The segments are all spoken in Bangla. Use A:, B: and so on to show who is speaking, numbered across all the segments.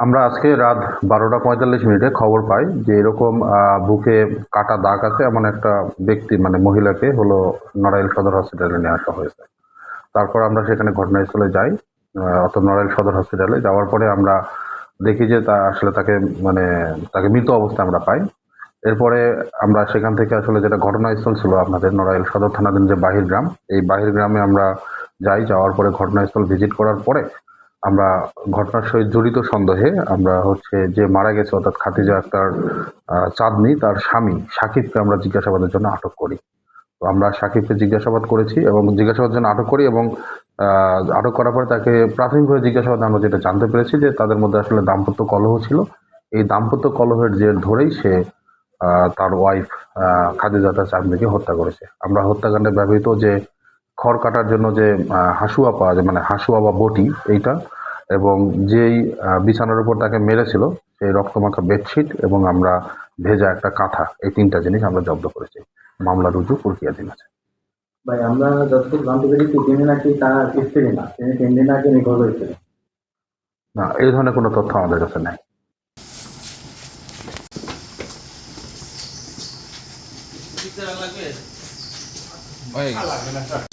A: আমরা আজকে রাত 12টা 45 মিনিটে খবর পাই যে এরকম বুকে কাটা দাগ আছে এমন একটা ব্যক্তি মানে মহিলাকে হলো নড়াইল সদর হসপিটালে নিয়ে আসা হয়েছে। তারপর আমরা সেখানে ঘটনাস্থলে যাই, অর্থাৎ নড়াইল সদর হসপিটালে যাওয়ার পরে আমরা দেখি যে আসলে তাকে মৃত অবস্থায় আমরা পাই। এরপরে আমরা সেখান থেকে আসলে যেটা ঘটনাস্থল ছিল আপনাদের নড়াইল সদর থানাধীন যে বাহির গ্রাম, এই বাহির গ্রামে আমরা যাওয়ার পরে ঘটনাস্থল ভিজিট করার পরে আমরা ঘটনার সহিত জড়িত সন্দেহে আমরা যে মারা গেছে অর্থাৎ খাদিজা আক্তার চাঁদনী তার স্বামী সাকিবকে আমরা জিজ্ঞাসাবাদের জন্য আটক করি। তো আমরা সাকিবকে জিজ্ঞাসাবাদ করেছি এবং জিজ্ঞাসাবাদের জন্য আটক করি এবং আটক করার পরে তাকে প্রাথমিকভাবে জিজ্ঞাসাবাদে আমরা যেটা জানতে পেরেছি যে তাদের মধ্যে আসলে দাম্পত্য কলহ ছিল। এই দাম্পত্য কলহের জের ধরেই সে তার ওয়াইফ খাদিজা চাঁদনীকে হত্যা করেছে। আমরা হত্যাকাণ্ডে ব্যবহৃত যে খড় কাটার জন্য যে হাসুয়া পাওয়া যায় মানে হাসুয়া বা বটি এইটা এবং যেই বিছানার উপর তাকে মেরেছিল সেই রক্তমাখা বেডশিট এবং আমরা ভেজা একটা কাঁথা, এই 3টা জিনিস আমরা জব্দ করেছি। মামলা রুজু প্রক্রিয়াধীন আছে।
B: ভাই আমরা যতটুকু জানতে পেরেছি তিনি নাকি তার স্ত্রী না, তিনি 3 দিন আগে নিখোঁজ হয়েছিলেন।
A: না, এই ধরনের কোনো তথ্য আমাদের কাছে নাই।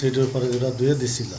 C: সেটার পরে ওরা ধুয়ে দিছিল।